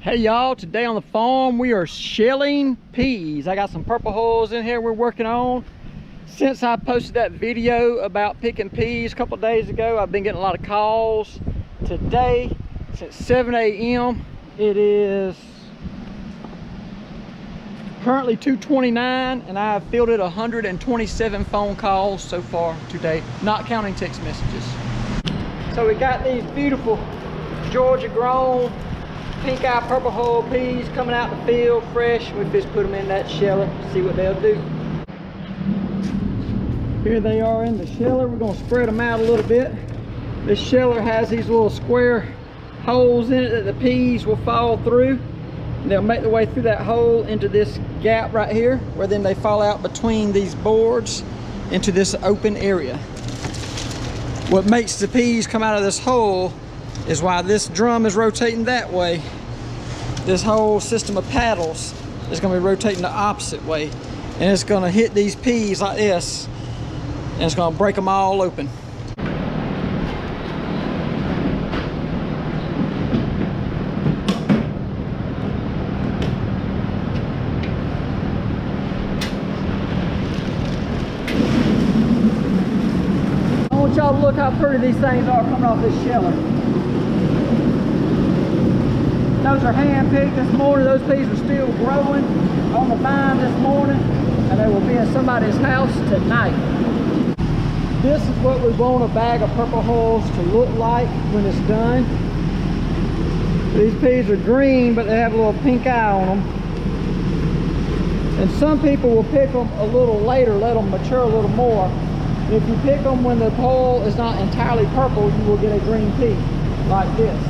Hey y'all, today on the farm we are shelling peas. I got some purple hulls in here we're working on. Since I posted that video about picking peas a couple days ago, I've been getting a lot of calls. Today, since 7 a.m., it is currently 2:29 and I have fielded 127 phone calls so far today, not counting text messages. So we got these beautiful Georgia grown Pinkeye Purple hull peas coming out the field fresh. We just put them in that sheller, see what they'll do. Here they are in the sheller. We're gonna spread them out a little bit. This sheller has these little square holes in it that the peas will fall through. And they'll make their way through that hole into this gap right here, where then they fall out between these boards into this open area. What makes the peas come out of this hole is why this drum is rotating that way. This whole system of paddles is going to be rotating the opposite way, and it's going to hit these peas like this, and it's going to break them all open. I want y'all to look how pretty these things are coming off this sheller. Those are hand picked this morning. Those peas are still growing on the vine this morning, and they will be in somebody's house tonight. This is what we want a bag of purple hulls to look like when it's done. These peas are green, but they have a little pink eye on them. And some people will pick them a little later, let them mature a little more. If you pick them when the hull is not entirely purple, you will get a green pea like this.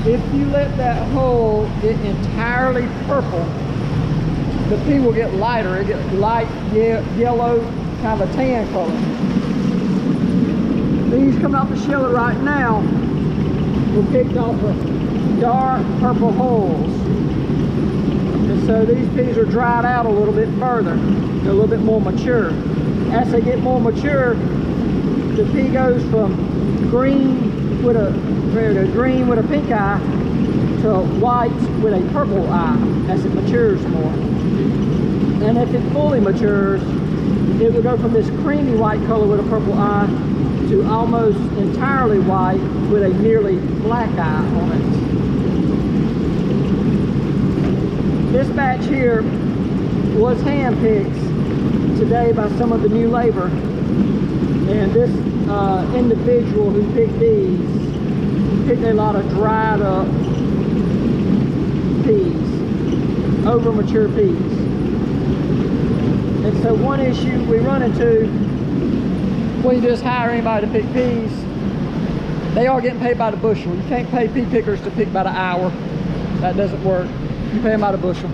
If you let that hull get entirely purple, the pea will get lighter. It gets light yellow, kind of a tan color. These coming off the sheller right now were picked off of dark purple hulls. And so these peas are dried out a little bit further. They're a little bit more mature. As they get more mature, the pea goes from green with a pink eye to white with a purple eye as it matures more. And if it fully matures, it will go from this creamy white color with a purple eye to almost entirely white with a nearly black eye on it. This batch here was hand picked today by some of the new labor, and this individual who picked these picked a lot of dried up peas, over mature peas. And so one issue we run into when you just hire anybody to pick peas, they are getting paid by the bushel. You can't pay pea pickers to pick by the hour. That doesn't work. You pay them by the bushel.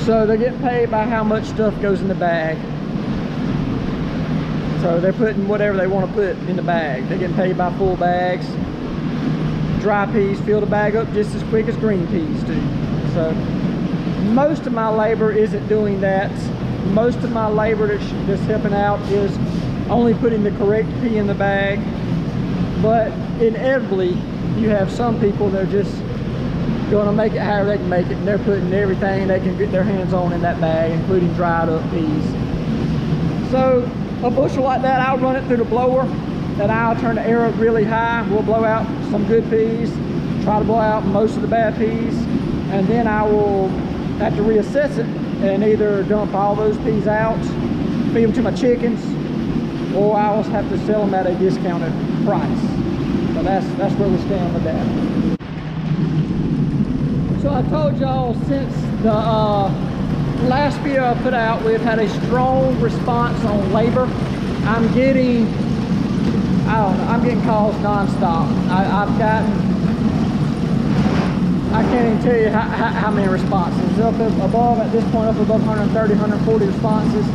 So they're getting paid by how much stuff goes in the bag. So they're putting whatever they want to put in the bag. They're getting paid by full bags. Dry peas fill the bag up just as quick as green peas do. So most of my labor isn't doing that. Most of my labor that's helping out is only putting the correct pea in the bag. But inevitably, you have some people that are just going to make it however they can make it, and they're putting everything they can get their hands on in that bag, including dried up peas. So a bushel like that, I'll run it through the blower, and I'll turn the air up really high. We'll blow out some good peas, try to blow out most of the bad peas, and then I will have to reassess it and either dump all those peas out, feed them to my chickens, or I will have to sell them at a discounted price. So that's where we stand with that. So I told y'all since the last video I put out, we've had a strong response on labor. I'm getting calls non-stop. I can't even tell you how many responses. Up above, at this point, up above 130, 140 responses.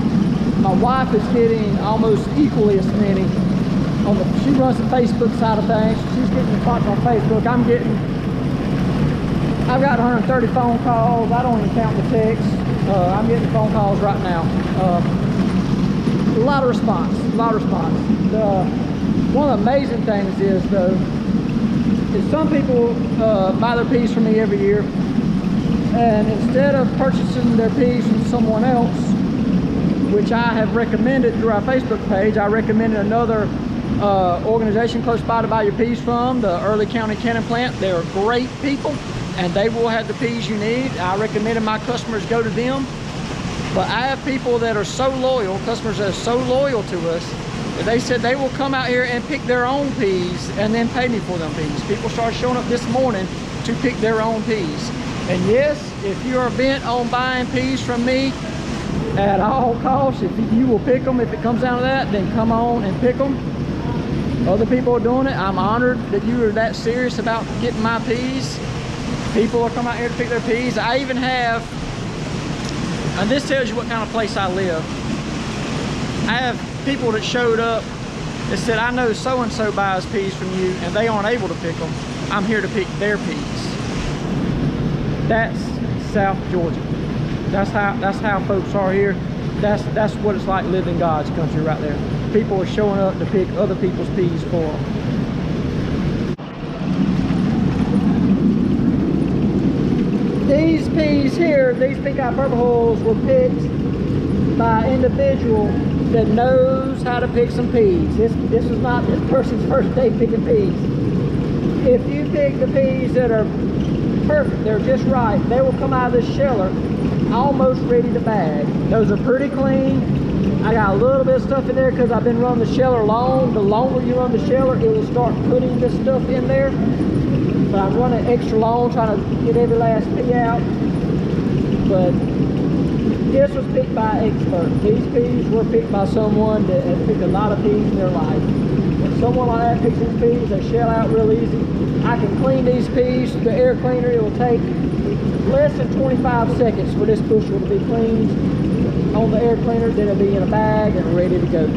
My wife is getting almost equally as many. She runs the Facebook side of things. She's getting responses on Facebook. I've got 130 phone calls. I don't even count the texts. I'm getting phone calls right now. A lot of response. One of the amazing things is, though, is some people buy their peas from me every year, and instead of purchasing their peas from someone else, which I have recommended through our Facebook page, I recommended another organization close by to buy your peas from, the Early County Cannon Plant. They're great people, and they will have the peas you need. I recommended my customers go to them. But I have people that are so loyal, customers that are so loyal to us, that they said they will come out here and pick their own peas and then pay me for them peas. People started showing up this morning to pick their own peas. And yes, if you are bent on buying peas from me at all costs, if you will pick them, if it comes down to that, then come on and pick them. Other people are doing it. I'm honored that you are that serious about getting my peas. People are coming out here to pick their peas. I even have, and this tells you what kind of place I live. I have people that showed up that said, I know so-and-so buys peas from you and they aren't able to pick them. I'm here to pick their peas. That's South Georgia. That's how folks are here. That's what it's like living in God's country right there. People are showing up to pick other people's peas for them. These peas here, these Pinkeye Purple holes, were picked by an individual that knows how to pick some peas. This is not this person's first day picking peas. If you pick the peas that are perfect, they're just right, they will come out of this sheller almost ready to bag. Those are pretty clean. I got a little bit of stuff in there because I've been running the sheller long. The longer you run the sheller, it will start putting this stuff in there. But I'm running extra long, trying to get every last pea out. But this was picked by an expert. These peas were picked by someone that has picked a lot of peas in their life. When someone like that picks these peas, they shell out real easy. I can clean these peas through the air cleaner. It will take less than 25 seconds for this bushel to be cleaned on the air cleaner. Then it'll be in a bag and ready to go.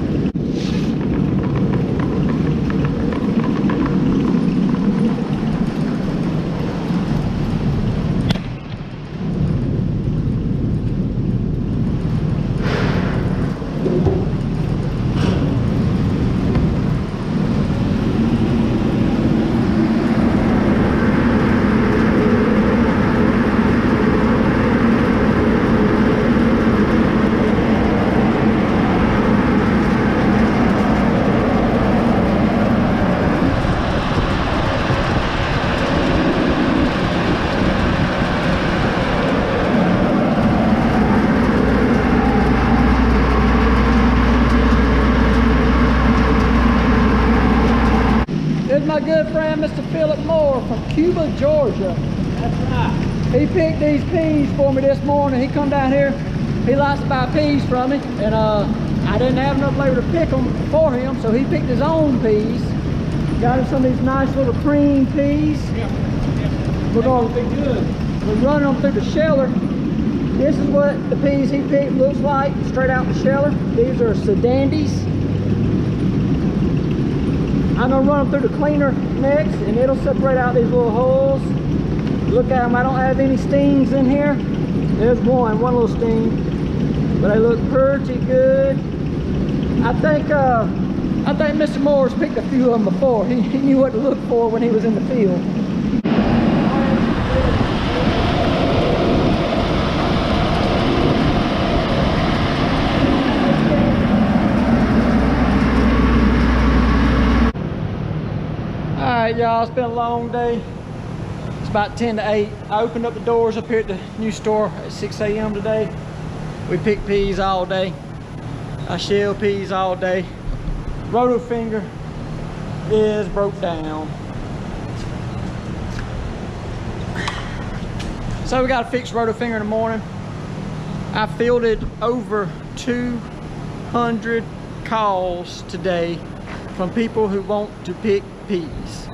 My good friend Mr. Philip Moore from Cuba, Georgia. That's right. He picked these peas for me this morning. He come down here. He likes to buy peas from me, and I didn't have enough labor to pick them for him, so he picked his own peas. Got him some of these nice little cream peas. Yeah. We're running them through the sheller. This is what the peas he picked looks like straight out the sheller. These are SaDandys. I'm gonna run them through the cleaner next, and it'll separate out these little holes. Look at them, I don't have any stings in here. There's one little sting, but they look pretty good. I think Mr. Moore's picked a few of them before. He knew what to look for when he was in the field. Alright y'all, it's been a long day. It's about 10 to 8. I opened up the doors up here at the new store at 6 a.m. today. We pick peas all day. I shell peas all day. Roto finger is broke down. So we got to fix roto finger in the morning. I fielded over 200 calls today from people who want to pick peas.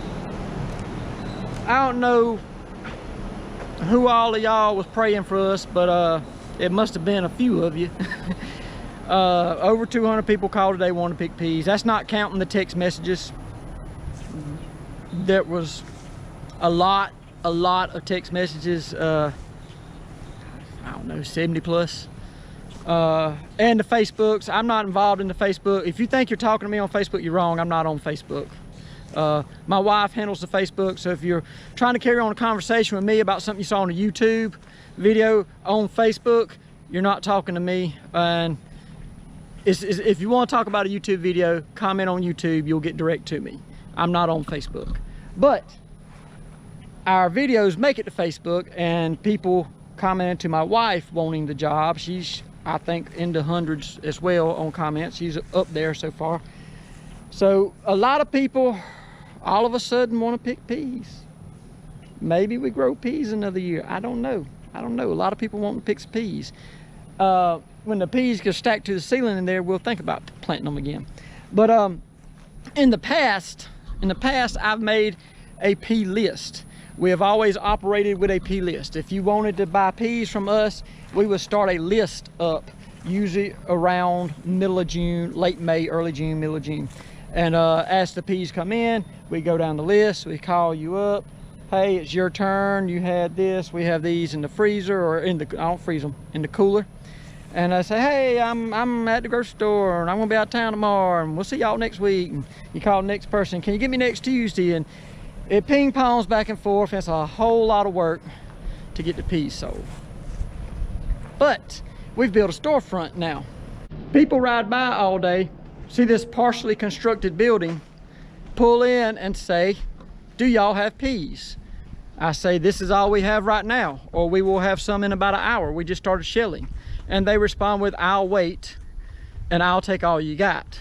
I don't know who all of y'all was praying for us, but it must have been a few of you. Over 200 people called today wanting to pick peas. That's not counting the text messages. There was a lot of text messages. I don't know, 70 plus. And the Facebooks. I'm not involved in the Facebook. If you think you're talking to me on Facebook, you're wrong. I'm not on Facebook. My wife handles the Facebook, so if you're trying to carry on a conversation with me about something you saw on a YouTube video on Facebook, you're not talking to me. And if you want to talk about a YouTube video, comment on YouTube, you'll get direct to me. I'm not on Facebook. But our videos make it to Facebook, and people commented to my wife wanting the job. She's, I think, in the hundreds as well on comments. She's up there so far. So a lot of people all of a sudden want to pick peas. Maybe we grow peas another year. I don't know. I don't know. A lot of people want to pick some peas. When the peas get stacked to the ceiling in there, we'll think about planting them again. But in the past, I've made a pea list. We have always operated with a pea list. If you wanted to buy peas from us, we would start a list up, usually around middle of June, late May, early June, middle of June. And as the peas come in, we go down the list, we call you up. Hey, it's your turn, you had this, we have these in the freezer, or in the, I don't freeze them, in the cooler. And I say, hey, I'm at the grocery store, and I'm gonna be out of town tomorrow, and we'll see y'all next week. And you call the next person, can you get me next Tuesday? And it ping pongs back and forth, and it's a whole lot of work to get the peas sold. But we've built a storefront now. People ride by all day, see this partially constructed building, pull in and say, do y'all have peas? I say, this is all we have right now, or we will have some in about an hour. We just started shelling. And they respond with, I'll wait, and I'll take all you got.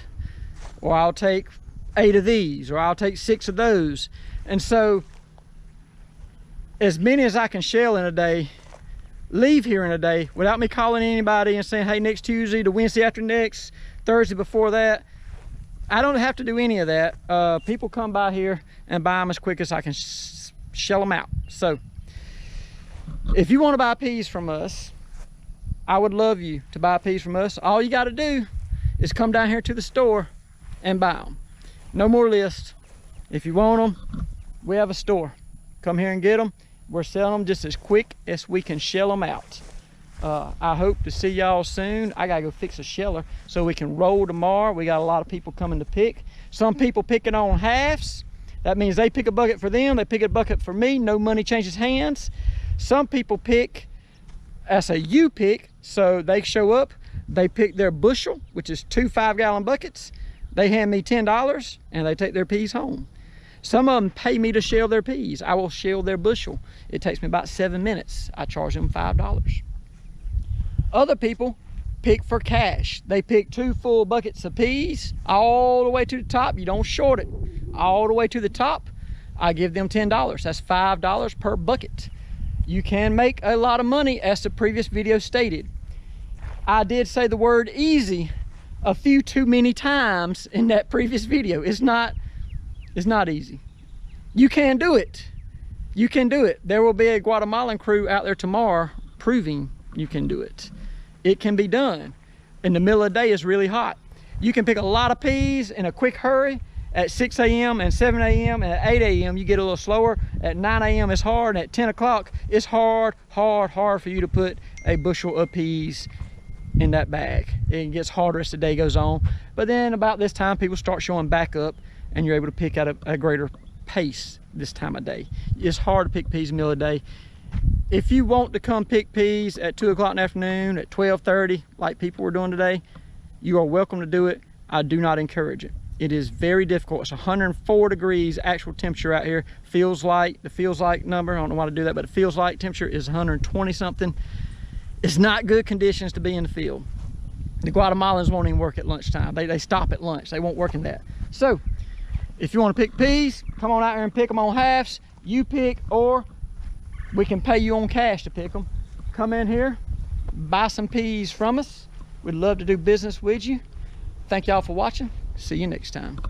Or I'll take 8 of these, or I'll take 6 of those. And so, as many as I can shell in a day, leave here in a day without me calling anybody and saying, hey, next Tuesday, the Wednesday after next, Thursday before that. I don't have to do any of that. People come by here and buy them as quick as I can shell them out. So if you want to buy peas from us, I would love you to buy peas from us. All you got to do is come down here to the store and buy them. No more list. If you want them, we have a store. Come here and get them. We're selling them just as quick as we can shell them out. I hope to see y'all soon. I gotta go fix a sheller so we can roll tomorrow. We got a lot of people coming to pick. Some people picking on halves. That means they pick a bucket for them, they pick a bucket for me, no money changes hands. Some people pick, that's a you pick, so they show up, they pick their bushel, which is 2 5-gallon buckets. They hand me $10 and they take their peas home. Some of them pay me to shell their peas. I will shell their bushel. It takes me about 7 minutes. I charge them $5. Other people pick for cash. They pick 2 full buckets of peas all the way to the top. You don't short it. All the way to the top, I give them $10. That's $5 per bucket. You can make a lot of money, as the previous video stated. I did say the word easy a few too many times in that previous video. It's not easy. You can do it. You can do it. There will be a Guatemalan crew out there tomorrow proving you can do it. It can be done. In the middle of the day, it's really hot. You can pick a lot of peas in a quick hurry at 6 a.m. and 7 a.m. and at 8 a.m. you get a little slower. At 9 a.m. it's hard, and at 10 o'clock it's hard for you to put a bushel of peas in that bag. It gets harder as the day goes on. But then about this time, people start showing back up, and you're able to pick at a greater pace this time of day. It's hard to pick peas in the middle of the day. If you want to come pick peas at 2 o'clock in the afternoon, at 12:30, like people were doing today, you are welcome to do it. I do not encourage it. It is very difficult. It's 104 degrees actual temperature out here. The feels like number, I don't know why to do that, but it feels like temperature is 120 something. It's not good conditions to be in the field. The Guatemalans won't even work at lunchtime. They stop at lunch. They won't work in that. So if you want to pick peas, come on out here and pick them on halves. You pick, or we can pay you on cash to pick them. Come in here, buy some peas from us. We'd love to do business with you. Thank y'all for watching. See you next time.